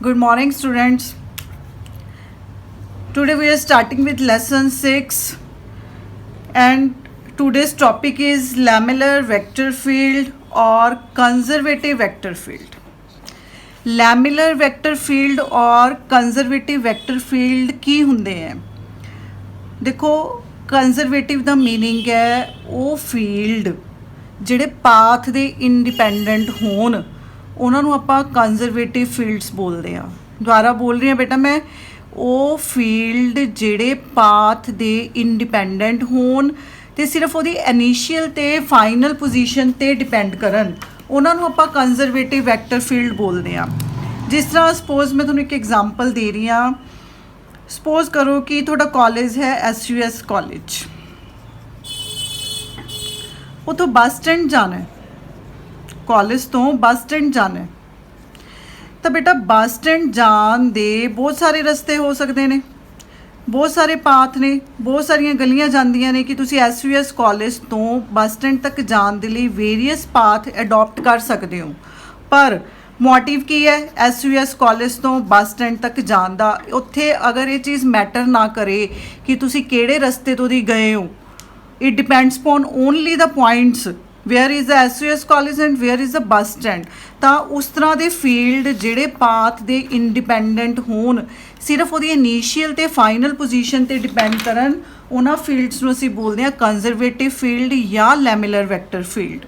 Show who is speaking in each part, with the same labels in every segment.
Speaker 1: Good morning, students. Today we are starting with lesson 6, and today's topic is lamellar vector field or conservative vector field. Lamellar vector field और conservative vector field की ਹੁੰਦੇ हैं? देखो, conservative ਦਾ meaning है ਉਹ field ਜਿਹੜੇ path ਦੇ independent ਹੋਣ ਉਹਨਾਂ ਨੂੰ ਆਪਾਂ ਕੰਜ਼ਰਵੇਟਿਵ ਫੀਲਡਸ ਬੋਲਦੇ ਆ। ਦੁਬਾਰਾ ਬੋਲ ਰਹੀ ਹਾਂ ਬੇਟਾ ਮੈਂ, ਉਹ ਫੀਲਡ ਜਿਹੜੇ ਪਾਥ ਦੇ ਇੰਡੀਪੈਂਡੈਂਟ ਹੋਣ ਤੇ ਸਿਰਫ ਉਹਦੀ ਇਨੀਸ਼ੀਅਲ ਤੇ ਫਾਈਨਲ ਪੋਜੀਸ਼ਨ ਤੇ ਡਿਪੈਂਡ ਕਰਨ, ਉਹਨਾਂ ਨੂੰ ਆਪਾਂ ਕੰਜ਼ਰਵੇਟਿਵ ਵੈਕਟਰ ਫੀਲਡ ਬੋਲਦੇ ਆ। ਜਿਸ ਤਰ੍ਹਾਂ ਸਪੋਜ਼ ਮੈਂ ਤੁਹਾਨੂੰ ਇੱਕ ਐਗਜ਼ਾਮਪਲ ਦੇ ਰਹੀ ਹਾਂ। ਸਪੋਜ਼ ਕਰੋ ਕਿ ਤੁਹਾਡਾ ਕਾਲਜ ਹੈ SUS ਕਾਲਜ, ਉੱਥੋਂ ਬੱਸ ਸਟੈਂਡ ਜਾਣਾ ਹੈ, ਕਾਲਜ ਤੋਂ ਬੱਸ ਸਟੈਂਡ ਜਾਣਾ ਹੈ। ਤਾਂ ਬੇਟਾ ਬੱਸ ਸਟੈਂਡ ਜਾਣ ਦੇ ਬਹੁਤ ਸਾਰੇ ਰਸਤੇ ਹੋ ਸਕਦੇ ਨੇ, ਬਹੁਤ ਸਾਰੇ ਪਾਥ ਨੇ, ਬਹੁਤ ਸਾਰੀਆਂ ਗਲੀਆਂ ਜਾਂਦੀਆਂ ਨੇ ਕਿ ਤੁਸੀਂ SUS ਕਾਲਜ ਤੋਂ ਬੱਸ ਸਟੈਂਡ ਤੱਕ ਜਾਣ ਦੇ ਲਈ ਵੇਰੀਅਸ ਪਾਥ ਅਡੋਪਟ ਕਰ ਸਕਦੇ ਹੋ। ਪਰ ਮੋਟਿਵ ਕੀ ਹੈ SUS ਕਾਲਜ ਤੋਂ ਬੱਸ ਸਟੈਂਡ ਤੱਕ ਜਾਣ ਦਾ? ਉੱਥੇ ਅਗਰ ਇਹ ਚੀਜ਼ ਮੈਟਰ ਨਾ ਕਰੇ ਕਿ ਤੁਸੀਂ ਕਿਹੜੇ ਰਸਤੇ ਤੋਂ ਦੀ ਗਏ ਹੋ, it depends upon only the points where is the SUS college and where is the bus stand, ਤਾਂ ਉਸ ਤਰ੍ਹਾਂ ਦੇ ਫੀਲਡ ਜਿਹੜੇ ਪਾਥ ਦੇ ਇੰਡੀਪੈਂਡੈਂਟ ਹੋਣ, ਸਿਰਫ ਉਹਦੀ ਇਨੀਸ਼ੀਅਲ ਤੇ ਫਾਈਨਲ ਪੋਜੀਸ਼ਨ ਤੇ ਡਿਪੈਂਡ ਕਰਨ, ਉਹਨਾਂ ਫੀਲਡਸ ਨੂੰ ਅਸੀਂ ਬੋਲਦੇ ਹਾਂ ਕੰਜ਼ਰਵੇਟਿਵ ਫੀਲਡ ਜਾਂ ਲੈਮਿਲਰ ਵੈਕਟਰ ਫੀਲਡ।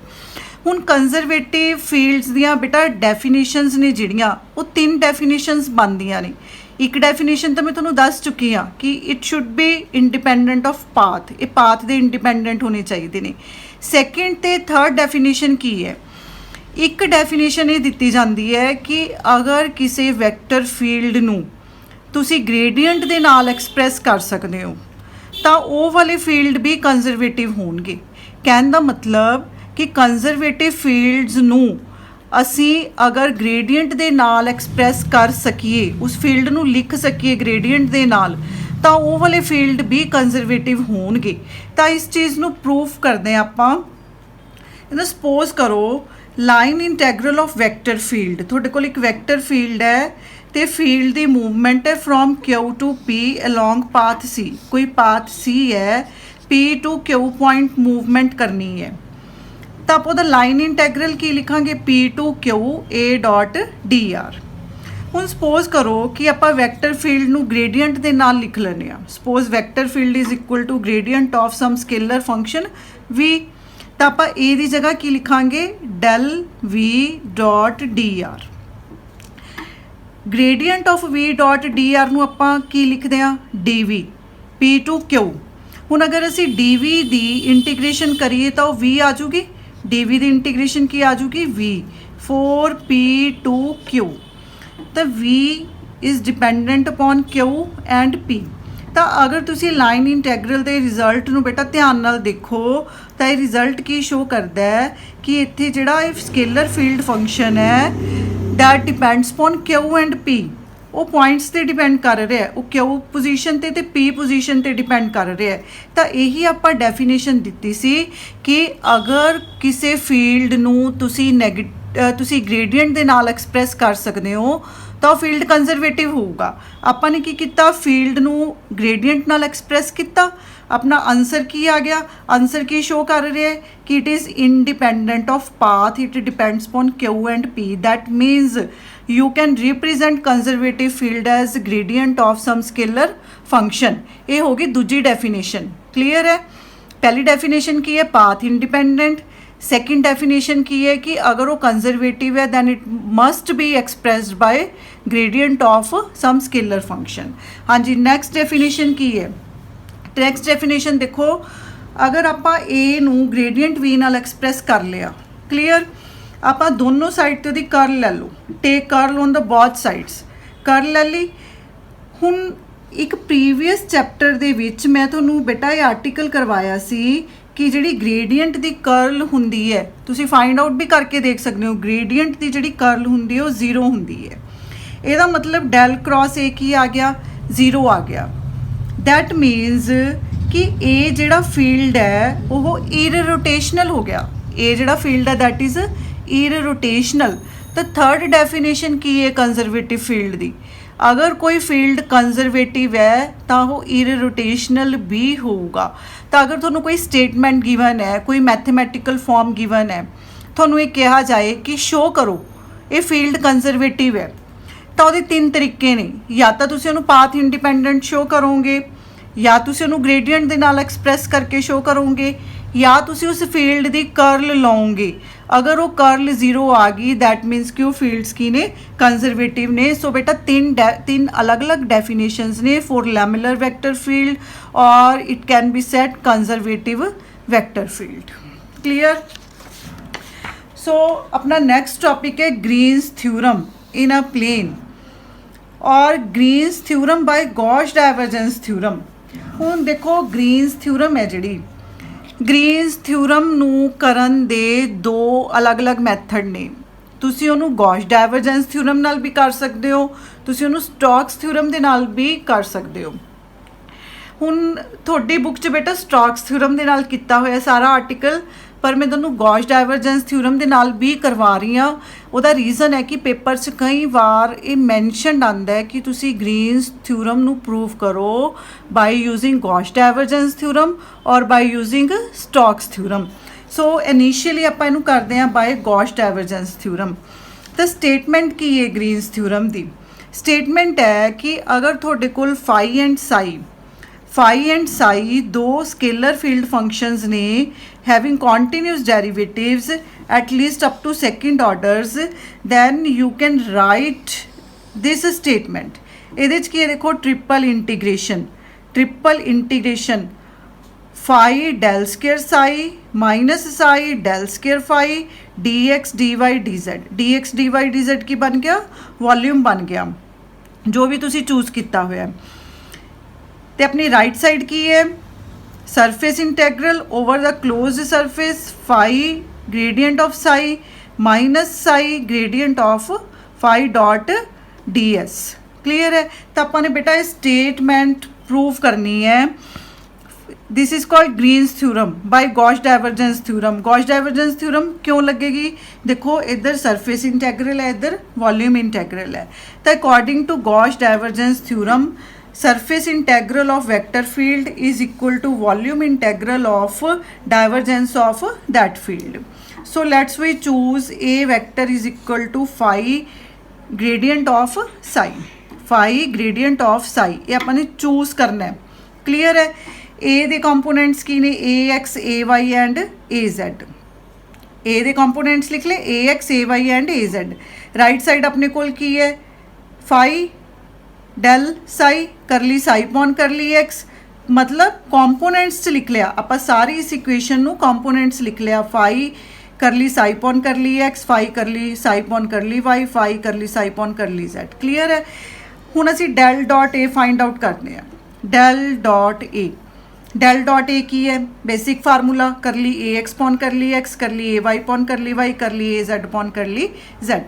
Speaker 1: ਹੁਣ ਕੰਜ਼ਰਵੇਟਿਵ ਫੀਲਡਸ ਦੀਆਂ ਬੇਟਾ ਡੈਫੀਨੇਸ਼ਨਸ ਨੇ ਜਿਹੜੀਆਂ, ਉਹ 3 ਡੈਫੀਨੇਸ਼ਨਸ ਬਣਦੀਆਂ ਨੇ। ਇੱਕ ਡੈਫੀਨੇਸ਼ਨ ਤਾਂ ਮੈਂ ਤੁਹਾਨੂੰ ਦੱਸ ਚੁੱਕੀ ਹਾਂ ਕਿ it should be independent of path, ਇਹ ਪਾਥ ਦੇ ਇੰਡੀਪੈਂਡੈਂਟ ਹੋਣੇ ਚਾਹੀਦੇ ਨੇ। ਸੈਕਿੰਡ ਤੇ ਥਰਡ ਡੈਫੀਨੇਸ਼ਨ ਕੀ ਹੈ? ਇੱਕ ਡੈਫੀਨੇਸ਼ਨ ਇਹ ਦਿੱਤੀ ਜਾਂਦੀ ਹੈ ਕਿ ਅਗਰ ਕਿਸੇ ਵੈਕਟਰ ਫੀਲਡ ਨੂੰ ਤੁਸੀਂ ਗ੍ਰੇਡੀਅੰਟ ਦੇ ਨਾਲ ਐਕਸਪ੍ਰੈਸ ਕਰ ਸਕਦੇ ਹੋ ਤਾਂ ਉਹ ਵਾਲੇ ਫੀਲਡ ਵੀ ਕੰਜ਼ਰਵੇਟਿਵ ਹੋਣਗੇ। ਕਹਿਣ ਦਾ ਮਤਲਬ ਕਿ ਕੰਜ਼ਰਵੇਟਿਵ ਫੀਲਡਸ ਨੂੰ ਅਸੀਂ ਅਗਰ ਗ੍ਰੇਡੀਅੰਟ ਦੇ ਨਾਲ ਐਕਸਪ੍ਰੈਸ ਕਰ ਸਕੀਏ, ਉਸ ਫੀਲਡ ਨੂੰ ਲਿਖ ਸਕੀਏ ਗ੍ਰੇਡੀਅੰਟ ਦੇ ਨਾਲ, ਤਾਂ ਉਹ ਵਾਲੇ ਫੀਲਡ ਵੀ ਕੰਜ਼ਰਵੇਟਿਵ ਹੋਣਗੇ। ਤਾਂ ਇਸ ਚੀਜ਼ ਨੂੰ ਪ੍ਰੂਫ ਕਰਦੇ ਹਾਂ ਆਪਾਂ। ਇਹਨੂੰ ਸਪੋਜ਼ ਕਰੋ line integral of vector field. ਤੁਹਾਡੇ ਕੋਲ ਇੱਕ ਵੈਕਟਰ ਫੀਲਡ ਹੈ ਤੇ ਫੀਲਡ ਦੀ ਮੂਵਮੈਂਟ ਹੈ from Q to P along path C। ਕੋਈ ਪਾਥ C ਹੈ, P to Q point movement ਕਰਨੀ ਹੈ, ਤਾਂ ਆਪਾਂ ਉਹਦਾ ਲਾਈਨ ਇੰਟੈਗਰਲ ਕੀ ਲਿਖਾਂਗੇ? P to Q A dot dr। ਹੁਣ ਸਪੋਜ਼ ਕਰੋ ਕਿ ਆਪਾਂ ਵੈਕਟਰ ਫੀਲਡ ਨੂੰ ਗ੍ਰੇਡੀਅੰਟ ਦੇ ਨਾਲ ਲਿਖ ਲੈਂਦੇ ਹਾਂ। Suppose vector field is equal to gradient of some scalar function v, ਤਾਂ ਆਪਾਂ a ਦੀ ਜਗ੍ਹਾ ਕੀ ਲਿਖਾਂਗੇ? del v dot dr। Gradient of v dot dr ਨੂੰ ਆਪਾਂ ਕੀ ਲਿਖਦੇ ਹਾਂ? dv p to q। ਹੁਣ ਅਗਰ ਅਸੀਂ dv ਦੀ ਇੰਟੀਗ੍ਰੇਸ਼ਨ ਕਰੀਏ ਤਾਂ ਉਹ v ਆ ਜੂਗੀ, dv ਦੀ ਇੰਟੀਗ੍ਰੇਸ਼ਨ ਕੀ ਆ ਜੂਗੀ? v 4p to q। ਤਾਂ v is dependent upon q and p। ਤਾਂ ਅਗਰ ਤੁਸੀਂ ਲਾਈਨ ਇੰਟੈਗਰਲ ਦੇ ਰਿਜ਼ਲਟ ਨੂੰ ਬੇਟਾ ਧਿਆਨ ਨਾਲ ਦੇਖੋ ਤਾਂ ਇਹ ਰਿਜ਼ਲਟ ਕੀ ਸ਼ੋ ਕਰਦਾ ਹੈ ਕਿ ਇੱਥੇ ਜਿਹੜਾ ਇਹ ਸਕੇਲਰ ਫੀਲਡ ਫੰਕਸ਼ਨ ਹੈ that depends upon q and p, ਉਹ ਪੁਆਇੰਟਸ ਤੇ ਡਿਪੈਂਡ ਕਰ ਰਿਹਾ ਹੈ, ਉਹ q ਪੋਜੀਸ਼ਨ ਤੇ p ਪੋਜੀਸ਼ਨ ਤੇ ਡਿਪੈਂਡ ਕਰ ਰਿਹਾ ਹੈ। ਤਾਂ ਇਹੀ ਆਪਾਂ ਡੈਫੀਨੇਸ਼ਨ ਦਿੱਤੀ ਸੀ ਕਿ ਅਗਰ ਕਿਸੇ ਫੀਲਡ ਨੂੰ ਤੁਸੀਂ ਗ੍ਰੇਡੀਅੰਟ ਦੇ ਨਾਲ ਐਕਸਪ੍ਰੈਸ ਕਰ ਸਕਦੇ ਹੋ ਤਾਂ ਉਹ ਫੀਲਡ ਕੰਜ਼ਰਵੇਟਿਵ ਹੋਊਗਾ। ਆਪਾਂ ਨੇ ਕੀ ਕੀਤਾ? ਫੀਲਡ ਨੂੰ ਗ੍ਰੇਡੀਅੰਟ ਨਾਲ ਐਕਸਪ੍ਰੈਸ ਕੀਤਾ। ਆਪਣਾ ਆਨਸਰ ਕੀ ਆ ਗਿਆ? ਆਨਸਰ ਕੀ ਸ਼ੋ ਕਰ ਰਿਹਾ ਹੈ ਕਿ it is independent of path, it depends upon q and p। That means you can represent conservative field as gradient of some scalar function। ਇਹ ਹੋ ਗਈ ਦੂਜੀ ਡੈਫੀਨੇਸ਼ਨ। ਕਲੀਅਰ ਹੈ? ਪਹਿਲੀ ਡੈਫੀਨੇਸ਼ਨ ਕੀ ਹੈ? Path independent. ਸੈਕਿੰਡ ਡੈਫੀਨੇਸ਼ਨ ਕੀ ਹੈ ਕਿ ਅਗਰ ਉਹ ਕੰਜ਼ਰਵੇਟਿਵ ਹੈ then it must be expressed by gradient of some scalar function. ਹਾਂਜੀ, ਨੈਕਸਟ ਡੈਫੀਨੇਸ਼ਨ ਕੀ ਹੈ? ਨੈਕਸਟ ਡੈਫੀਨੇਸ਼ਨ ਦੇਖੋ, ਅਗਰ ਆਪਾਂ a ਨੂੰ ਗ੍ਰੇਡੀਅੰਟ v ਨਾਲ ਐਕਸਪ੍ਰੈਸ ਕਰ ਲਿਆ, ਕਲੀਅਰ, ਆਪਾਂ ਦੋਨੋਂ ਸਾਈਡ ਤੋਂ ਦੀ ਕਰਲ ਲੈ ਲਓ, ਟੇਕ ਕਰਲ ਔਨ ਦਾ ਬੋਥ ਸਾਈਡਸ, ਕਰਲ ਲੈ ਲਈ। ਹੁਣ ਇੱਕ ਪ੍ਰੀਵੀਅਸ ਚੈਪਟਰ ਦੇ ਵਿੱਚ ਮੈਂ ਤੁਹਾਨੂੰ ਬੇਟਾ ਇਹ ਆਰਟੀਕਲ ਕਰਵਾਇਆ ਸੀ ਕਿ ਜਿਹੜੀ ਗ੍ਰੇਡੀਅੰਟ ਦੀ ਕਰਲ ਹੁੰਦੀ ਹੈ, ਤੁਸੀਂ ਫਾਈਂਡ ਆਊਟ ਵੀ ਕਰਕੇ ਦੇਖ ਸਕਦੇ ਹੋ, ਗ੍ਰੇਡੀਅੰਟ ਦੀ ਜਿਹੜੀ ਕਰਲ ਹੁੰਦੀ ਹੈ ਉਹ 0 ਹੁੰਦੀ ਹੈ। ਇਹਦਾ ਮਤਲਬ ਡੈਲ ਕ੍ਰਾਸ a ਕੀ ਆ ਗਿਆ? 0 ਆ ਗਿਆ। ਦੈਟ ਮੀਨਸ ਕਿ ਇਹ ਜਿਹੜਾ ਫੀਲਡ ਹੈ ਉਹ ਇਰਰੋਟੇਸ਼ਨਲ ਹੋ ਗਿਆ। ਇਹ ਜਿਹੜਾ ਫੀਲਡ ਹੈ ਦੈਟ ਇਜ਼ ਇਰਰੋਟੇਸ਼ਨਲ। ਤਾਂ ਥਰਡ ਡੈਫੀਨੇਸ਼ਨ ਕੀ ਹੈ ਕੰਜ਼ਰਵੇਟਿਵ ਫੀਲਡ ਦੀ? ਅਗਰ ਕੋਈ ਫੀਲਡ ਕੰਜ਼ਰਵੇਟਿਵ ਹੈ ਤਾਂ ਉਹ ਇਰਰੋਟੇਸ਼ਨਲ ਵੀ ਹੋਊਗਾ। ਤਾਂ ਅਗਰ ਤੁਹਾਨੂੰ ਕੋਈ ਸਟੇਟਮੈਂਟ ਗਿਵਨ ਹੈ, ਕੋਈ ਮੈਥਮੈਟੀਕਲ ਫਾਰਮ ਗਿਵਨ ਹੈ, ਤੁਹਾਨੂੰ ਇਹ ਕਿਹਾ ਜਾਏ ਕਿ ਸ਼ੋ ਕਰੋ ਇਹ ਫੀਲਡ ਕੰਜ਼ਰਵੇਟਿਵ ਹੈ, ਤਾਂ ਉਹਦੇ ਤਿੰਨ ਤਰੀਕੇ ਨੇ। ਜਾਂ ਤਾਂ ਤੁਸੀਂ ਉਹਨੂੰ ਪਾਥ ਇੰਡੀਪੈਂਡੈਂਟ ਸ਼ੋ ਕਰੋਗੇ, ਜਾਂ ਤੁਸੀਂ ਉਹਨੂੰ ਗ੍ਰੇਡੀਐਂਟ ਦੇ ਨਾਲ ਐਕਸਪ੍ਰੈਸ ਕਰਕੇ ਸ਼ੋ ਕਰੋਗੇ, ਜਾਂ ਤੁਸੀਂ ਉਸ ਫੀਲਡ ਦੀ ਕਰਲ ਲਓਗੇ। ਅਗਰ ਉਹ ਕਰਲ 0 ਆ ਗਈ ਦੈਟ ਮੀਨਸ ਕਿ ਉਹ ਫੀਲਡਸ ਕੀ ਨੇ? ਕੰਜ਼ਰਵੇਟਿਵ ਨੇ। ਸੋ ਬੇਟਾ ਤਿੰਨ ਅਲੱਗ-ਅਲੱਗ ਡੈਫੀਨੇਸ਼ਨਸ ਨੇ ਫॉर ਲੈਮੂਲਰ ਵੈਕਟਰ ਫੀਲਡ ਔਰ it can be said conservative vector field. Clear? So अपना नेक्स्ट टॉपिक है Green's theorem in a plane और Green's theorem by Gauss divergence theorem. हुण देखो ग्रीन्स थ्योरम है जिहड़ी, ग्रीन्स थ्योरम नूं करन दे दो अलग अलग मैथड ने। तुसीं ओनू गॉस डाइवर्जेंस थ्योरम नाल भी कर सकते हो, तुसीं ओनू स्टोक्स थ्योरम दे नाल भी कर सकते हो। हुण तुहाडी बुक च बेटा स्टोक्स थ्योरम दे नाल कीता होया सारा आर्टिकल, पर मैं तुहानूं गॉस डाइवर्जेंस थ्योरम दे नाल भी करवा रही हाँ। उहदा रीज़न है कि पेपर च कई बार ये मैंशनड आंदा है कि तुसी ग्रीन्स थ्योरम नूं प्रूव करो by using Gauss divergence theorem और by using Stokes theorem. So initially आपां इहनूं करदे हां बाय गॉस डाइवर्जेंस थ्योरम। तो स्टेटमेंट की है ग्रीन्स थ्योरम दी? स्टेटमेंट है कि अगर तुहाडे कोल फाई एंड साई दो स्केलर फील्ड फंक्शंस ने having continuous derivatives at least up to second orders, then you can write this statement. ये की देखो triple integration phi del square psi minus psi del square phi d x D Y d z की बन गया volume बन गया, जो भी तुसी चूज़ किया हुआ है। तो अपनी राइट साइड की है surface integral over the closed surface phi gradient of psi minus psi gradient of phi dot D S. Clear है? तो अपने बेटा स्टेटमेंट प्रूव करनी है। This is called Green's theorem by Gauss divergence theorem. Gauss divergence theorem क्यों लगेगी? देखो इधर सरफेस इंटैग्रल है, इधर वॉल्यूम इंटैग्रल है। तो according to Gauss divergence theorem surface integral of vector field is equal to volume integral of divergence of that field. So let's we choose a vector is equal to phi gradient of psi, phi gradient of psi ये अपने choose करना है। Clear है? a they components की ने ax ay and az, a they components लिख ले ax ay and az। Right side अपने कोल की है phi डेल साई करली साई पॉन करली एक्स, मतलब कॉम्पोनेंट्स लिख लिया आप सारी इस इक्वेशन नू कॉम्पोनेंट्स लिख लिया। Phi curly psi upon curly x, phi curly psi upon curly y, phi curly psi upon curly z. Clear है? हुण असी del dot A find out करते हैं। डेल डॉट ए की है बेसिक फार्मूला करली ए एक्स पॉन करली एक्स, करली ए Y pawn curly Y, करली ए जेड पॉन करली जेड।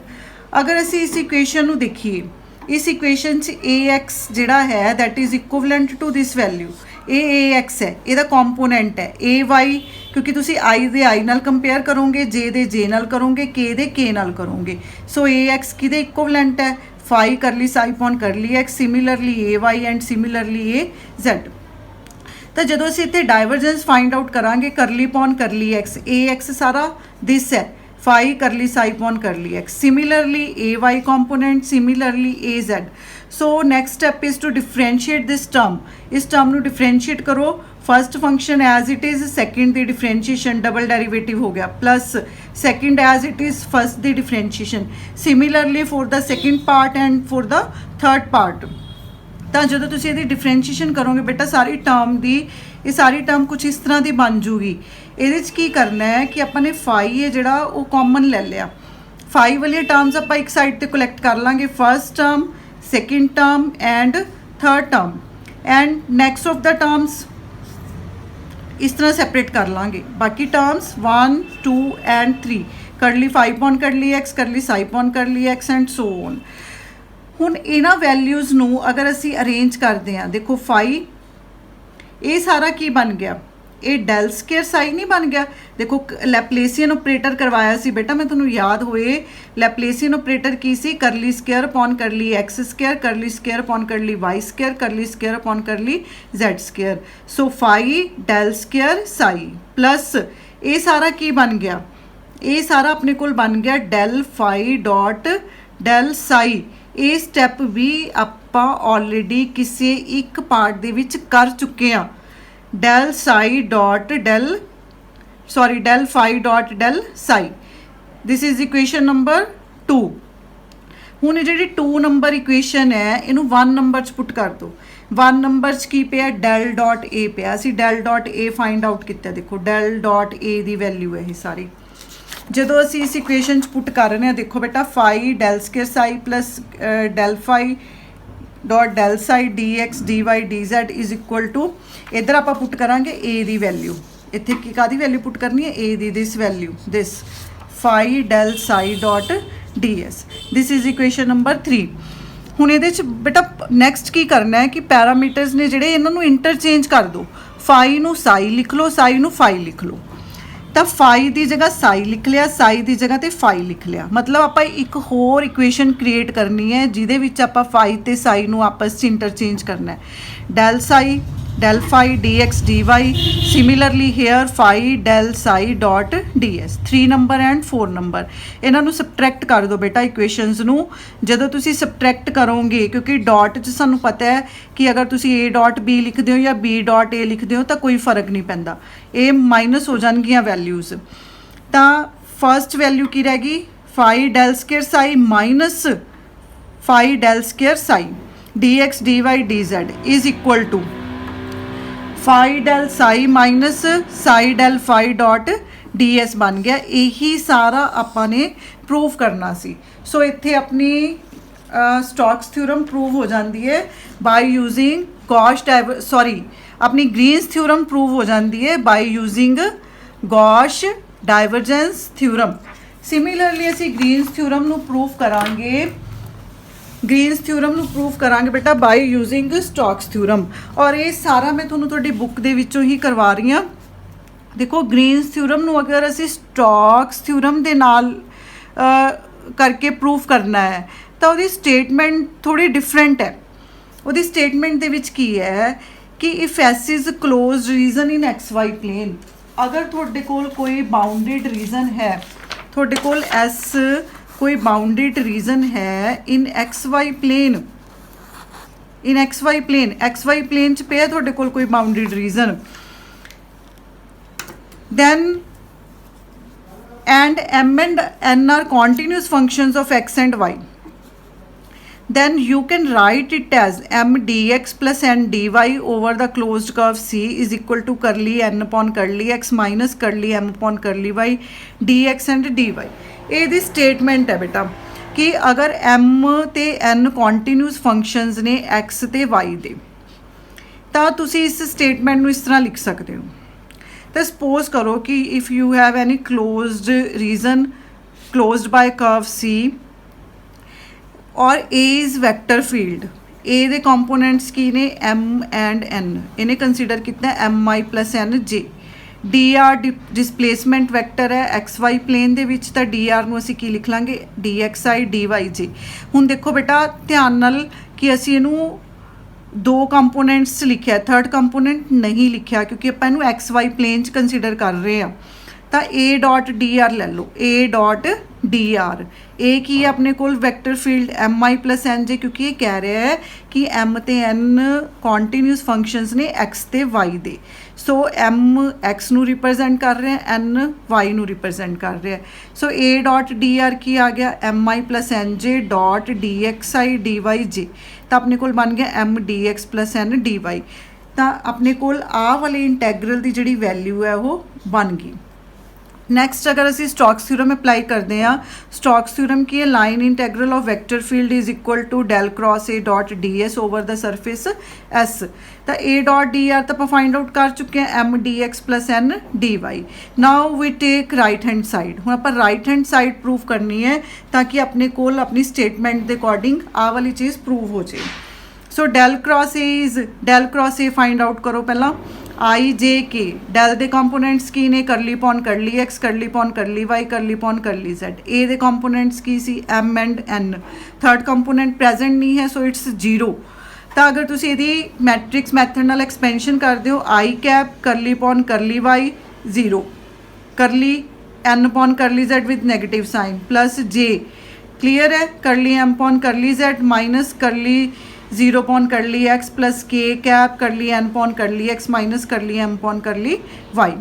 Speaker 1: अगर असी इस इक्वेशन नू देखिए, इस इक्वेशन ए एक्स जिहड़ा है that is equivalent to this value A x है, ਇਹਦਾ ਕੰਪੋਨੈਂਟ है ए वाई, क्योंकि तुसी आई दे आई नाल कंपेयर करोगे, जे दे जे नाल करोगे, के दे के नाल करोगे। सो ए एक्स किहदे इक्विवेलेंट है? Phi curly psi upon curly x, similarly A y and similarly A z. तो जो असीं इत्थे डाइवर्जेंस फाइंड आउट करांगे curly upon curly x, A x सारा दिस है phi curly psi upon curly x, similarly A y component, similarly A z. So next step is to differentiate this term. इस term नू differentiate करो। First function as it is, second दी differentiation double derivative हो गया, plus second as it is first दी differentiation, similarly for the second part and for the third part. तो जो तुम ये डिफरेंशिएशन करोगे बेटा सारी टर्म की, ये सारी टर्म कुछ इस तरह की बन जूगी। ये की करना है कि अपने फाई है जोड़ा वो कॉमन ले लिया, फाई वाली टर्म्स आप एक साइड पर कलैक्ट कर लाँगे, first term, second term and third term, and next of the terms इस तरह सैपरेट कर लाँगे। बाकी टर्म्स 1 2 एंड 3 करली फाई पॉन करली एक्स, करली psi upon curly x and so on. हुण इन्हां वैल्यूज़ नूं अगर असी अरेंज करते हैं, देखो फाई ये सारा की बन गया ये डेल स्केयर साई नहीं बन गया। देखो लैपलेसियन ऑपरेटर करवाया सी बेटा, मैं तुहानूं याद होए लैपलेसियन ऑपरेटर की सी, curly square upon curly x square, curly square upon curly y square, curly square upon curly z square. So phi del square psi plus ये सारा की बन गया, ये सारा अपने कोल बन गया del phi dot del psi. ये स्टैप भी ਆਪਾਂ ऑलरेडी किसी एक पार्ट ਦੇ ਵਿੱਚ कर चुके हैं। Del psi dot del sorry del phi dot del psi, this is equation number 2। ਹੁਣ ਇਹ ਜਿਹੜੀ 2 ਨੰਬਰ ਇਕੁਏਸ਼ਨ ਹੈ ਇਹਨੂੰ 1 ਨੰਬਰ 'ਚ ਪੁੱਟ ਕਰ ਦਿਓ। 1 ਨੰਬਰ 'ਚ ਕੀ ਪਿਆ, ਡੈਲ ਡਾਟ ਏ ਪਿਆ। ਅਸੀਂ ਡੈਲ ਡਾਟ ਏ ਫਾਈਂਡ ਆਊਟ ਕੀਤਾ। ਦੇਖੋ ਡੈਲ ਡਾਟ ਏ ਦੀ ਵੈਲਿਊ ਹੈ ਇਹ ਸਾਰੀ। ਜਦੋਂ ਅਸੀਂ ਇਸ ਇਕੁਏਸ਼ਨ 'ਚ ਪੁੱਟ ਕਰ ਰਹੇ ਹਾਂ, ਦੇਖੋ ਬੇਟਾ phi del square psi plus del phi dot del psi D x D Y D Z is equal to, इधर आप पुट करांगे ए दी वैल्यू, इत्थे की कादी वैल्यू पुट करनी है, ए दी this value this phi del psi dot D S, this is equation number 3। हुण इहदे च बेटा नैक्सट की करना है कि पैरामीटर्स ने जिहड़े इन्हां नूं इंटरचेंज कर दो। फाई नूं साई लिख लो, साई नूं फाई लिख लो। तो फाई की जगह साई लिख लिया, साई की जगह तो फाई लिख लिया। मतलब आप एक होर इक्वेशन क्रिएट करनी है जिहदे विच आपां फाई ते साई नूं आपस च इंटरचेंज करना है। Del psi del phi d x D y, similarly here phi del psi dot D s. 3 number and 4 number इन्हां नूं सबट्रैक्ट कर दो बेटा इक्वेशनस नूं। जदों तुसीं सबट्रैक्ट करोगे, क्योंकि डॉट च सानूं पता है कि अगर तुसीं ए डॉट बी लिखदे हो या बी डॉट ए लिखदे हो तो कोई फर्क नहीं पैंदा, ये माइनस हो जाएगियां वैल्यूज़। तो फर्स्ट वैल्यू की रह गई, phi del square psi minus phi del square psi D x D Y D Z is equal to phi del psi minus psi del phi dot D s बन गया। यही सारा आपने prove करना सी। सो इत्थे अपनी स्टोक्स थ्योरम प्रूव हो जाती है बाय यूजिंग गॉस अपनी ग्रीन्स थ्योरम प्रूव हो जाती है bye using Gauss divergence theorem. Similarly असी ग्रीन्स थ्योरम नू प्रूव करांगे, ग्रीन्स थ्योरम नू प्रूव करांगे बेटा बाय यूजिंग स्टोक्स थ्योरम। और ये सारा मैं तुहानूं तुहाडी बुक दे विचों ही करवा रही हाँ। देखो ग्रीन्स थ्योरम नू अगर असी स्टोक्स थ्योरम दे नाल करके प्रूव करना है तो उसकी स्टेटमेंट थोड़ी डिफरेंट है। उसकी स्टेटमेंट दे विच की है कि if S is close region in x Y plane, अगर तुहाडे कोल कोई बाउंडेड रीजन है, तुहाडे कोल एस कोई बाउंडेड रीजन है in x Y plane, in x Y plane च पे तुहाडे कोल कोई bounded region, then and m and n are continuous functions of x and y, then you can write it as m dx plus n dy over the closed curve C is equal to curly n upon curly x minus curly m upon curly y dx and dy। ये दी statement है बेटा कि अगर m ते n continuous functions ने x ते y दे, तो तुसी इस स्टेटमेंट नूं इस तरह लिख सकते हो। तो सपोज करो कि if you have any closed region closed by curve C और A is vector field, A दे कंपोनेंट्स की ने एम एंड एन, इन्हें कंसीडर कितना एम आई plus N J. D R displacement vector है एक्स वाई प्लेन दे which, तो D R नूं असीं की लिख लांगे D X I D Y J. हुण देखो बेटा ध्यान नाल कि असीं इहनूं 2 कंपोनेंट्स लिखा, थर्ड कंपोनेंट नहीं लिखा क्योंकि आप इनू एक्स वाई प्लेन च कंसीडर कर रहे हैं। तो ए डॉट डी आर ले लो, A dot D r A की है अपने कोल वैक्टर फील्ड एम आई प्लस एन जे, क्योंकि ये कह रहा है कि एम ते एन कॉन्टीन्यूस फंक्शंस ने एक्स ते वाई दे। सो एम एक्स नू रिप्रजेंट कर रहे हैं, एन वाई नू रिप्रजेंट कर रहे हैं। So A dot D R की आ गया M I plus N J dot D X I D Y J. तो अपने कोल बन गया M D x plus N D Y. तो अपने कोल आ वाले इंटैग्रल की जिहड़ी वैल्यू है वो बन गई। नैक्सट अगर असी स्टोक्स थ्योरम अप्लाई करते हैं, स्टोक्स थ्योरम की line integral of vector field is equal to del cross A dot D S over the surface S. तो ए डॉट डी आर तो आप फाइंड आउट कर चुके हैं M D x plus N D y. Now we take right hand side. हुण आप right hand side prove करनी है ताकि अपने कोल अपनी स्टेटमेंट के अकॉर्डिंग आ वाली चीज़ प्रूव हो जाए। So del cross A find out करो पहला। आई जे के ਡੈਲ ਦੇ ਕੰਪੋਨੈਂਟਸ ਕੀ ਨੇ ਕਰਲੀ ਪੌਨ ਕਰਲੀ ਐਕਸ ਕਰਲੀ ਪੌਨ ਕਰਲੀ ਵਾਈ ਕਰਲੀ ਪੌਨ ਕਰਲੀ ਜ਼ੈਡ ਏ ਦੇ components Ki C M and N third component present ਨਹੀਂ ਹੈ ਸੋ ਇਟਸ 0 ਤਾਂ ਅਗਰ ਤੁਸੀਂ ਇਹਦੀ ਮੈਟ੍ਰਿਕਸ ਮੈਥਡ ਨਾਲ ਐਕਸਪੈਂਸ਼ਨ ਕਰਦੇ ਹੋ I cap curly upon curly Y 0 curly N upon curly Z with negative sign plus J clear है curly M upon curly Z minus curly 0 upon curly X plus के cap curly N upon curly x minus curly M upon curly Y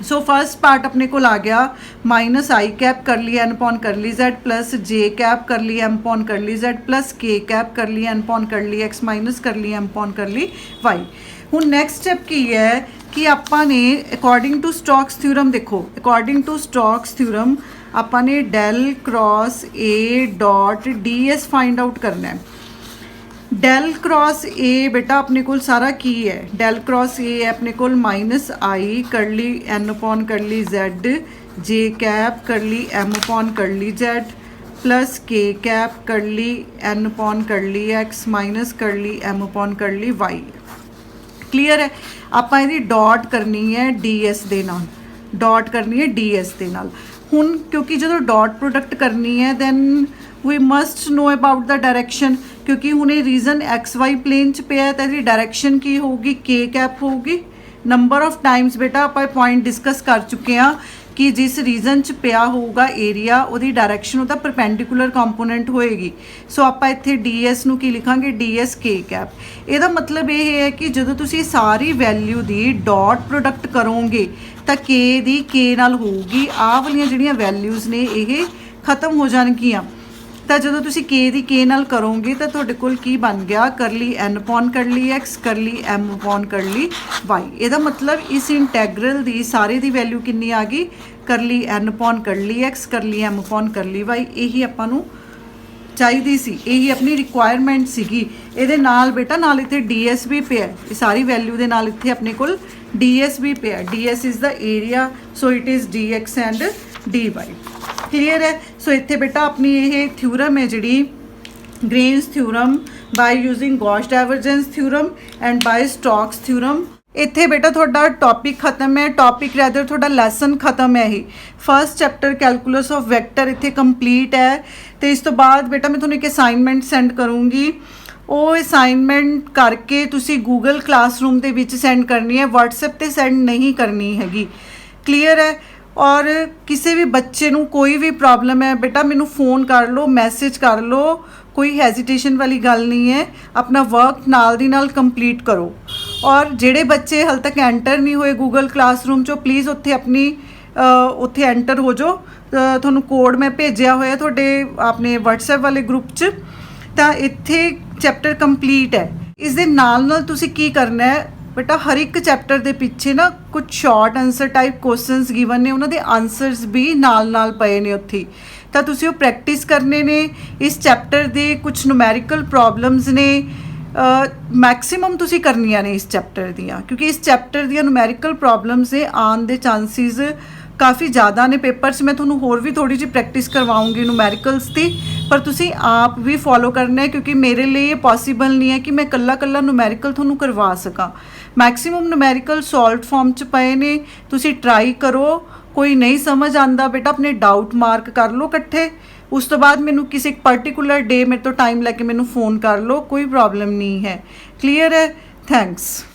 Speaker 1: so first part अपने को आ गया minus I cap curly N upon curly Z plus J cap curly M upon curly Z plus के cap curly N upon curly x minus curly M upon curly Y ਹੁਣ next step ਕੀ ਹੈ ਕਿ ਆਪਾਂ ਨੇ according to Stokes theorem ਦੇਖੋ according to Stokes theorem ਆਪਾਂ ਨੇ del cross A dot D S find out करना है ਡੈਲ ਕ੍ਰੋਸ ਏ ਬੇਟਾ ਆਪਣੇ ਕੋਲ ਸਾਰਾ ਕੀ ਹੈ ਡੈਲ ਕ੍ਰੋਸ ਏ ਹੈ ਆਪਣੇ ਕੋਲ minus i curly N upon curly z j cap curly M upon curly z plus के cap curly N upon curly x minus curly M upon curly y clear है ਆਪਾਂ ਇਹਦੀ ਡਾਟ ਕਰਨੀ ਹੈ ds ਦੇ ਨਾਲ ਡਾਟ ਕਰਨੀ ਹੈ ds ਦੇ ਨਾਲ ਹੁਣ ਕਿਉਂਕਿ ਜਦੋਂ ਡਾਟ ਪ੍ਰੋਡਕਟ ਕਰਨੀ ਹੈ then we must know about the direction ਕਿਉਂਕਿ ਹੁਣ ਇਹ ਰੀਜ਼ਨ xy ਪਲੇਨ 'ਚ ਪਿਆ ਤਾਂ ਇਹਦੀ ਡਾਇਰੈਕਸ਼ਨ ਕੀ ਹੋਊਗੀ k ਕੈਪ ਹੋਊਗੀ ਨੰਬਰ ਆਫ ਟਾਈਮਸ ਬੇਟਾ ਆਪਾਂ ਪੁਆਇੰਟ ਡਿਸਕਸ ਕਰ ਚੁੱਕੇ ਹਾਂ कि जिस रीजन च पिया होगा एरिया वो डायरैक्शन ਉਹਦਾ परपेंडिकुलर कंपोनेंट होएगी सो ਆਪਾਂ ਇੱਥੇ ds ਨੂੰ ਕੀ ਲਿਖਾਂਗੇ ds k कैप ਇਹਦਾ ਮਤਲਬ ਇਹ ਹੈ ਕਿ ਜਦੋਂ ਤੁਸੀਂ ਸਾਰੀ ਵੈਲਿਊ ਦੀ ਡਾਟ ਪ੍ਰੋਡਕਟ ਕਰੋਗੇ ਤਾਂ k ਦੀ k ਨਾਲ ਹੋਊਗੀ ਆਹ ਵਾਲੀਆਂ ਜਿਹੜੀਆਂ ਵੈਲਿਊਜ਼ ਨੇ ਇਹ ਖਤਮ ਹੋ ਜਾਣਗੀਆਂ ਤਾਂ ਜਦੋਂ ਤੁਸੀਂ k ਦੀ k ਨਾਲ ਕਰੋਗੇ ਤਾਂ ਤੁਹਾਡੇ ਕੋਲ ਕੀ ਬਣ ਗਿਆ ਕਰਲੀ n ਅਪੋਨ ਕਰਲੀ x ਕਰਲੀ m ਅਪੋਨ ਕਰਲੀ y ਇਹਦਾ ਮਤਲਬ ਇਸ ਇੰਟੈਗਰਲ ਦੀ ਸਾਰੇ ਦੀ ਵੈਲਿਊ ਕਿੰਨੀ ਆ ਗਈ ਕਰਲੀ n ਅਪੋਨ ਕਰਲੀ x ਕਰਲੀ m ਅਪੋਨ ਕਰਲੀ y ਇਹੀ ਆਪਾਂ ਨੂੰ ਚਾਹੀਦੀ ਸੀ ਇਹੀ ਆਪਣੀ ਰਿਕੁਆਇਰਮੈਂਟ ਸੀਗੀ ਇਹਦੇ ਨਾਲ ਬੇਟਾ ਨਾਲ ਇੱਥੇ ds ਵੀ ਪਿਆ ਇਹ ਸਾਰੀ ਵੈਲਿਊ ਦੇ ਨਾਲ ਇੱਥੇ ਆਪਣੇ ਕੋਲ ds ਵੀ ਪਿਆ ds is the area so it is dx and dy clear है सो इत्थे बेटा अपनी ये थ्योरम है जी Green's theorem by using Gauss divergence theorem and by Stokes theorem इत्थे बेटा थोड़ा टॉपिक खत्म है टॉपिक रैदर थोड़ा लैसन खत्म है ही first chapter calculus of vector इत्थे कंप्लीट है तो इस तो बाद बेटा मैं थोड़ा एक असाइनमेंट सेंड करूँगी ਉਹ ਅਸਾਈਨਮੈਂਟ ਕਰਕੇ ਤੁਸੀਂ ਗੂਗਲ ਕਲਾਸਰੂਮ ਦੇ ਵਿੱਚ ਸੈਂਡ ਕਰਨੀ ਹੈ WhatsApp ਤੇ ਸੈਂਡ ਨਹੀਂ ਕਰਨੀ ਹੈਗੀ ਕਲੀਅਰ ਹੈ और किसी भी बच्चे नू कोई भी प्रॉब्लम है बेटा मैनू फ़ोन कर लो मैसेज कर लो कोई हैजिटेशन वाली गल नहीं है अपना वर्क नाल दी नाल कंप्लीट करो और जेड़े बच्चे हाल तक एंटर नहीं हुए गूगल क्लासरूम चो प्लीज़ उत्थे अपनी उत्थे एंटर हो जाओ तुहानू कोड मैं भेजिया होया तुहाडे अपने WhatsApp वाले ग्रुप च तां इत्थे चैप्टर कंप्लीट है इस दे नाल नाल तुसी की करना है बेटा हर एक चैप्टर के पिछे ना कुछ short answer type questions given ने उन्होंने आंसरस भी नाल पे ने उत्थे तो तुसी प्रैक्टिस करने ने इस चैप्टर के कुछ न्यूमैरिकल प्रॉब्लम्स ने मैक्सीमम तुसी करनिया ने इस चैप्टर दियाँ क्योंकि इस चैप्टर दियाँ न्यूमैरिकल प्रॉब्लम्स से आने के चांसिस काफ़ी ज़्यादा ने पेपर से मैं थोड़ा होर भी थोड़ी जी प्रैक्टिस करवाऊँगी न्यूमैरिकल्स की पर तुसी आप भी फॉलो करना है क्योंकि मेरे लिए ये पॉसीबल नहीं है कि मैं कल्ला कल्ला न्यूमैरिकल थोनू करवा सकां मैक्सीमम न्यूमैरिकल सॉल्व फॉर्म च पे ने तुसी ट्राई करो कोई नहीं समझ आता बेटा अपने डाउट मार्क कर लो इकट्ठे उस तो बाद मैनू किसी पर्टिकुलर डे मेरे तो टाइम लैके मैनू फ़ोन कर लो कोई प्रॉब्लम नहीं है क्लीयर है थैंक्स।